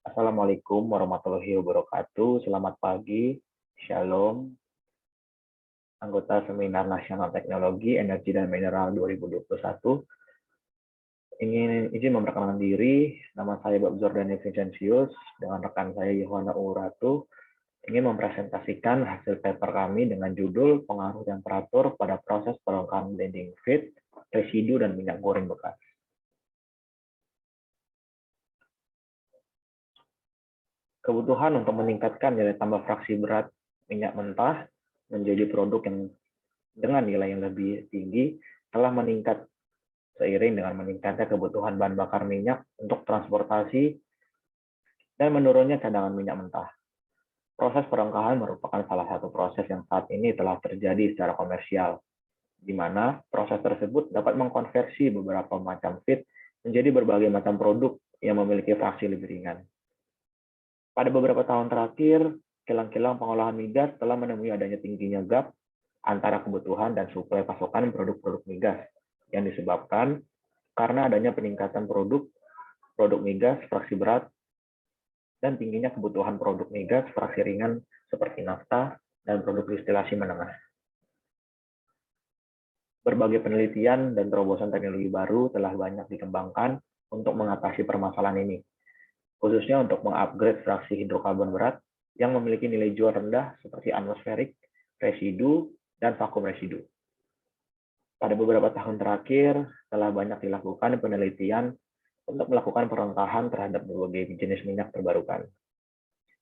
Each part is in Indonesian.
Assalamualaikum warahmatullahi wabarakatuh. Selamat pagi, Shalom, anggota Seminar Nasional Teknologi, Energi dan Mineral 2021. Izin memperkenalkan diri, nama saya Bob Zordani Vincentius, dengan rekan saya Yohana Uratu, ingin mempresentasikan hasil paper kami dengan judul Pengaruh Temperatur pada Proses Perongkahan Blending Feed, Residu, dan Minyak Goreng Bekas. Kebutuhan untuk meningkatkan nilai tambah fraksi berat minyak mentah menjadi produk yang dengan nilai yang lebih tinggi telah meningkat seiring dengan meningkatnya kebutuhan bahan bakar minyak untuk transportasi dan menurunnya cadangan minyak mentah. Proses perongkahan merupakan salah satu proses yang saat ini telah terjadi secara komersial, di mana proses tersebut dapat mengkonversi beberapa macam feed menjadi berbagai macam produk yang memiliki fraksi lebih ringan. Pada beberapa tahun terakhir, kilang-kilang pengolahan migas telah menemui adanya tingginya gap antara kebutuhan dan suplai pasokan produk-produk migas yang disebabkan karena adanya peningkatan produk migas fraksi berat dan tingginya kebutuhan produk migas fraksi ringan seperti nafta dan produk distilasi menengah. Berbagai penelitian dan terobosan teknologi baru telah banyak dikembangkan untuk mengatasi permasalahan ini, khususnya untuk mengupgrade fraksi hidrokarbon berat yang memiliki nilai jual rendah seperti atmosferik, residu, dan vakum residu. Pada beberapa tahun terakhir, telah banyak dilakukan penelitian untuk melakukan perongkahan terhadap berbagai jenis minyak terbarukan.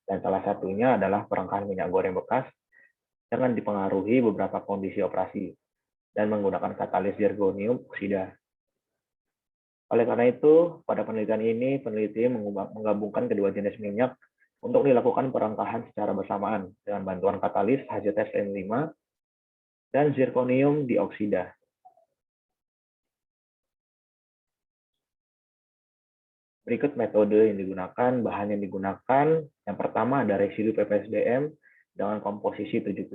Dan salah satunya adalah perongkahan minyak goreng bekas dengan dipengaruhi beberapa kondisi operasi dan menggunakan katalis zirconium oksida. Oleh karena itu, pada penelitian ini, peneliti menggabungkan kedua jenis minyak untuk dilakukan perongkahan secara bersamaan dengan bantuan katalis HZSM5 dan zirconium dioksida. Berikut metode yang digunakan, bahan yang digunakan. Yang pertama ada residu PPSDM dengan komposisi 70%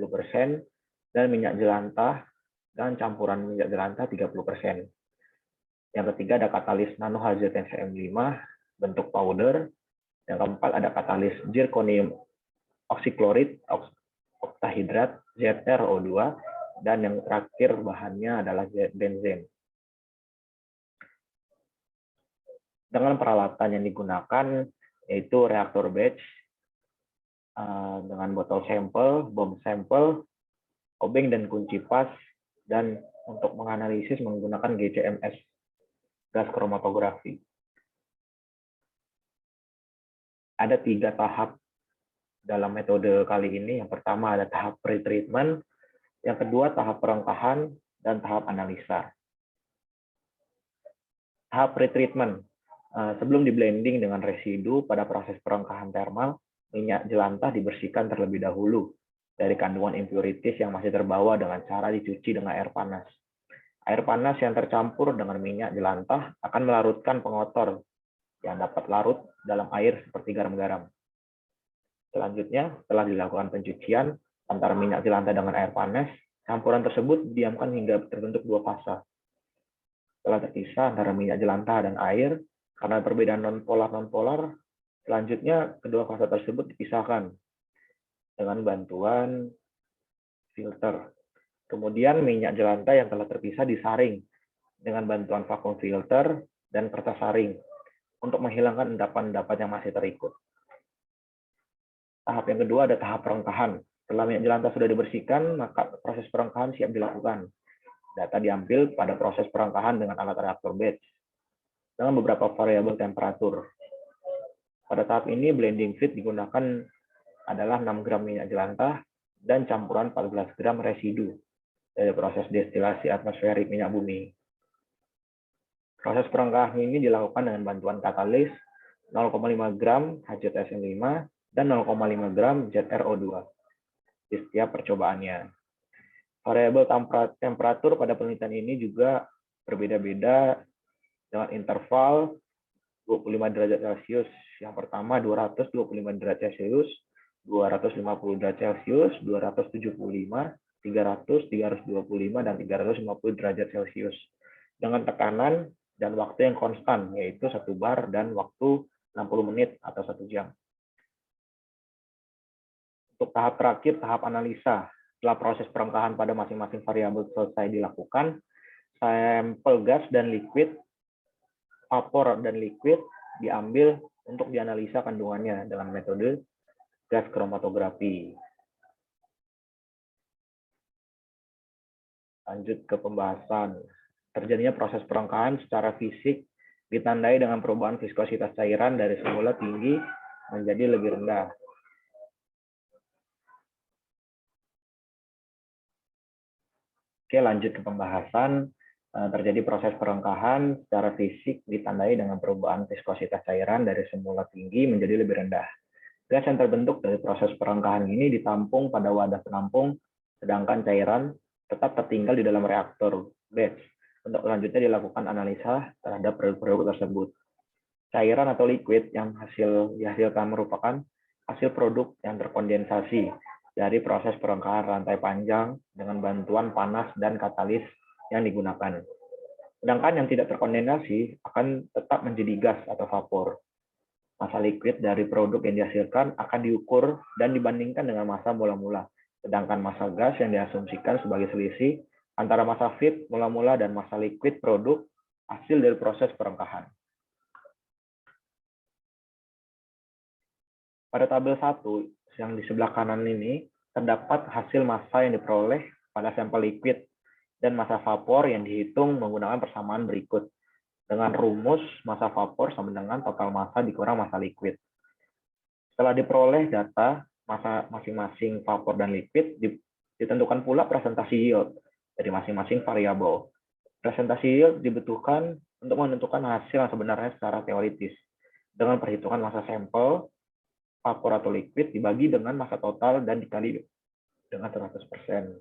dan minyak jelantah dan campuran minyak jelantah 30%. Yang ketiga ada katalis nano HZSM5 bentuk powder. Yang keempat ada katalis zirconium oksiklorid oktahidrat ZrO2 dan yang terakhir bahannya adalah benzen. Dengan peralatan yang digunakan yaitu reaktor batch dengan botol sampel, bom sampel, obeng dan kunci pas, dan untuk menganalisis menggunakan GCMS, gas kromatografi. Ada 3 tahap dalam metode kali ini. Yang pertama ada tahap pre-treatment, yang kedua tahap perongkahan, dan tahap analisa. Tahap pre-treatment. Sebelum di-blending dengan residu pada proses perongkahan termal, minyak jelantah dibersihkan terlebih dahulu dari kandungan impurities yang masih terbawa dengan cara dicuci dengan air panas. Air panas yang tercampur dengan minyak jelantah akan melarutkan pengotor yang dapat larut dalam air seperti garam-garam. Selanjutnya, setelah dilakukan pencucian antara minyak jelantah dengan air panas, campuran tersebut didiamkan hingga terbentuk 2 fasa. Setelah terpisah antara minyak jelantah dan air, karena perbedaan non-polar, selanjutnya kedua fase tersebut dipisahkan dengan bantuan filter. Kemudian minyak jelantah yang telah terpisah disaring dengan bantuan vakum filter dan kertas saring untuk menghilangkan endapan-endapan yang masih terikut. Tahap yang kedua ada tahap perongkahan. Setelah minyak jelantah sudah dibersihkan, maka proses perongkahan siap dilakukan. Data diambil pada proses perongkahan dengan alat reaktor batch dengan beberapa variabel temperatur. Pada tahap ini, blending feed digunakan adalah 6 gram minyak jelantah dan campuran 14 gram residu dari proses destilasi atmosferik minyak bumi. Proses perongkahan ini dilakukan dengan bantuan katalis 0,5 gram HZSM5 dan 0,5 gram ZrO2 di setiap percobaannya. Variabel temperatur pada penelitian ini juga berbeda-beda dengan interval 25 derajat Celcius. Yang pertama 225 derajat Celcius, 250 derajat Celcius, 275, 300, 325, dan 350 derajat Celcius. Dengan tekanan dan waktu yang konstan, yaitu 1 bar dan waktu 60 menit atau 1 jam. Untuk tahap terakhir, tahap analisa. Setelah proses perengkahan pada masing-masing variabel selesai dilakukan, sampel gas dan liquid, vapor dan liquid diambil untuk dianalisa kandungannya dengan metode gas kromatografi. Lanjut ke pembahasan. Terjadinya proses perengkahan secara fisik ditandai dengan perubahan viskositas cairan dari semula tinggi menjadi lebih rendah. Oke, lanjut ke pembahasan. Terjadi proses perengkahan secara fisik ditandai dengan perubahan viskositas cairan dari semula tinggi menjadi lebih rendah. Gas yang terbentuk dari proses perengkahan ini ditampung pada wadah penampung, sedangkan cairan tetap tertinggal di dalam reaktor batch. Untuk selanjutnya dilakukan analisa terhadap produk-produk tersebut. Cairan atau liquid yang dihasilkan merupakan hasil produk yang terkondensasi dari proses perengkahan rantai panjang dengan bantuan panas dan katalis yang digunakan. Sedangkan yang tidak terkondensasi akan tetap menjadi gas atau vapor. Massa liquid dari produk yang dihasilkan akan diukur dan dibandingkan dengan massa mula-mula. Sedangkan massa gas yang diasumsikan sebagai selisih antara massa feed mula-mula dan massa liquid produk hasil dari proses perengkahan. Pada tabel 1 yang di sebelah kanan ini terdapat hasil massa yang diperoleh pada sampel liquid dan massa vapor yang dihitung menggunakan persamaan berikut. Dengan rumus massa vapor sama dengan total massa dikurang massa liquid. Setelah diperoleh data massa masing-masing vapor dan liquid, ditentukan pula presentasi yield dari masing-masing variabel. Presentasi yield dibutuhkan untuk menentukan hasil yang sebenarnya secara teoritis dengan perhitungan massa sampel, vapor atau liquid dibagi dengan massa total dan dikali dengan 100%.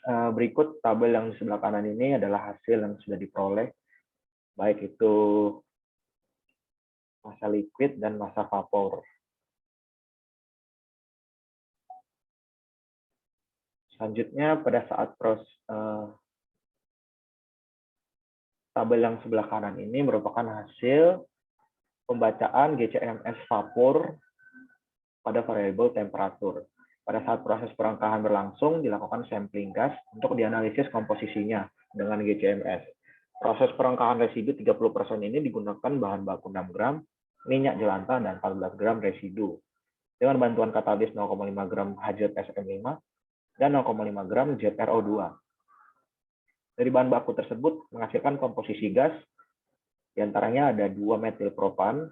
Berikut tabel yang di sebelah kanan ini adalah hasil yang sudah diperoleh, baik itu massa liquid dan massa vapor. Selanjutnya pada saat tabel yang sebelah kanan ini merupakan hasil pembacaan GCMS vapor pada variabel temperatur. Pada saat proses perengkahan berlangsung, dilakukan sampling gas untuk dianalisis komposisinya dengan GCMS. Proses perengkahan residu 30% ini digunakan bahan baku 6 gram, minyak jelantah, dan 14 gram residu. Dengan bantuan katalis 0,5 gram HZSM5 dan 0,5 gram ZrO2. Dari bahan baku tersebut menghasilkan komposisi gas, diantaranya ada 2 metil propan,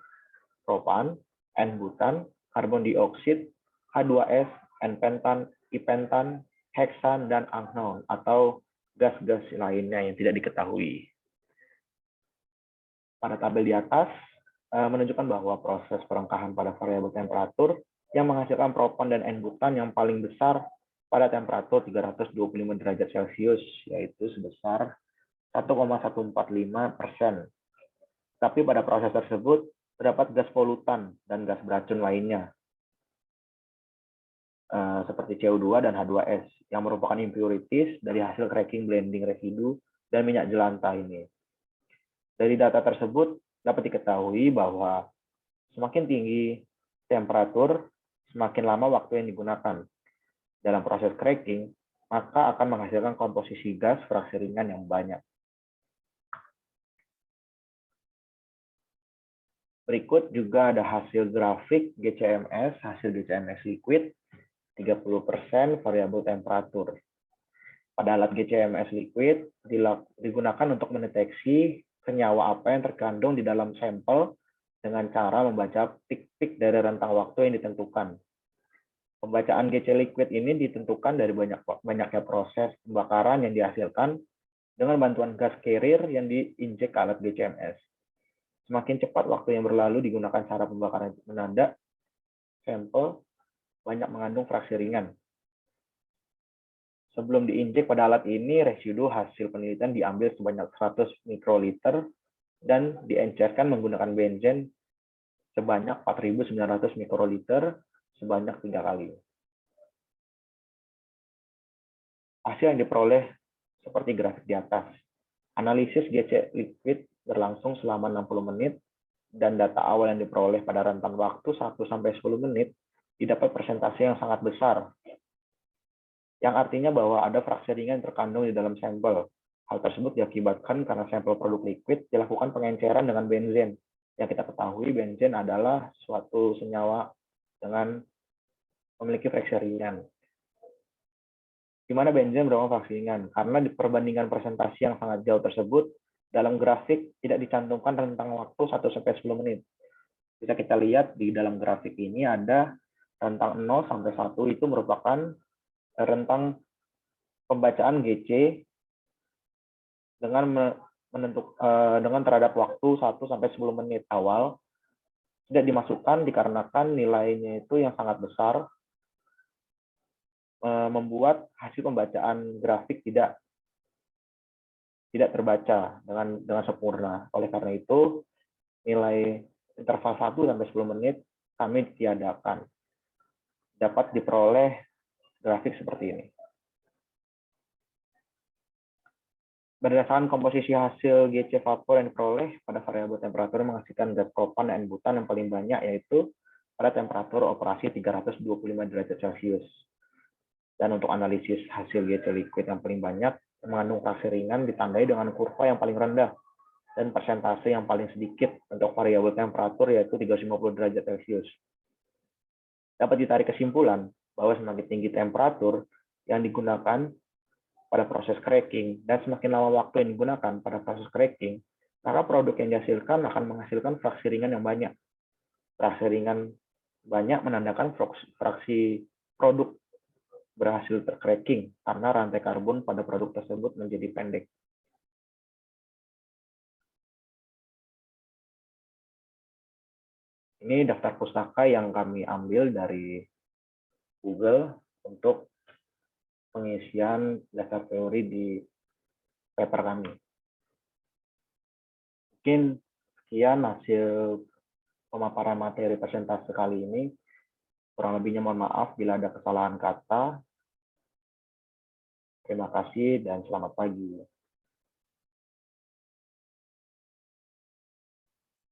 N-butan, karbon dioksida, H2S, N-pentan, I-pentan, heksan, dan angnon, atau gas-gas lainnya yang tidak diketahui. Pada tabel di atas menunjukkan bahwa proses perengkahan pada variabel temperatur yang menghasilkan propan dan N-butan yang paling besar pada temperatur 325 derajat Celcius, yaitu sebesar 1,145%. Tapi pada proses tersebut terdapat gas polutan dan gas beracun lainnya, seperti CO2 dan H2S, yang merupakan impurities dari hasil cracking blending residu dan minyak jelantah ini. Dari data tersebut dapat diketahui bahwa semakin tinggi temperatur, semakin lama waktu yang digunakan dalam proses cracking, maka akan menghasilkan komposisi gas fraksi ringan yang banyak. Berikut juga ada hasil grafik GCMS, hasil GCMS liquid, 30% variabel temperatur. Pada alat GCMS liquid digunakan untuk mendeteksi senyawa apa yang terkandung di dalam sampel dengan cara membaca pik-pik dari rentang waktu yang ditentukan. Pembacaan GC liquid ini ditentukan dari banyaknya proses pembakaran yang dihasilkan dengan bantuan gas carrier yang diinjek ke alat GCMS. Semakin cepat waktu yang berlalu digunakan cara pembakaran menanda, sampel banyak mengandung fraksi ringan. Sebelum diinjek pada alat ini, residu hasil penelitian diambil sebanyak 100 mikroliter dan diencerkan menggunakan benzen sebanyak 4.900 mikroliter sebanyak 3 kali. Hasil yang diperoleh seperti grafik di atas. Analisis GC liquid berlangsung selama 60 menit dan data awal yang diperoleh pada rentan waktu 1-10 menit didapat persentase yang sangat besar, yang artinya bahwa ada fraksi ringan terkandung di dalam sampel. Hal tersebut diakibatkan karena sampel produk liquid dilakukan pengenceran dengan benzen. Yang kita ketahui, benzen adalah suatu senyawa dengan memiliki fraksi ringan. Di mana benzen berapa fraksi ringan? Karena di perbandingan presentasi yang sangat jauh tersebut, dalam grafik tidak dicantumkan rentang waktu 1-10 menit. Bisa kita lihat di dalam grafik ini ada rentang 0-1 itu merupakan rentang pembacaan GC dengan dengan terhadap waktu 1-10 menit awal tidak dimasukkan dikarenakan nilainya itu yang sangat besar, membuat hasil pembacaan grafik tidak terbaca dengan sempurna. Oleh karena itu, nilai interval 1-10 menit kami tiadakan. Dapat diperoleh grafik seperti ini. Berdasarkan komposisi hasil GC vapor yang diperoleh pada variabel temperatur menghasilkan gas propan dan butan yang paling banyak, yaitu pada temperatur operasi 325 derajat Celcius. Dan untuk analisis hasil GC liquid yang paling banyak mengandung fraksi ringan ditandai dengan kurva yang paling rendah dan persentase yang paling sedikit untuk variabel temperatur, yaitu 350 derajat Celcius. Dapat ditarik kesimpulan bahwa semakin tinggi temperatur yang digunakan pada proses cracking dan semakin lama waktu yang digunakan pada proses cracking, maka produk yang dihasilkan akan menghasilkan fraksi ringan yang banyak. Fraksi ringan banyak menandakan fraksi produk berhasil tercracking karena rantai karbon pada produk tersebut menjadi pendek. Ini daftar pustaka yang kami ambil dari Google untuk pengisian dasar teori di paper kami. Mungkin sekian hasil pemaparan materi persentase kali ini. Kurang lebihnya mohon maaf bila ada kesalahan kata. Terima kasih dan selamat pagi.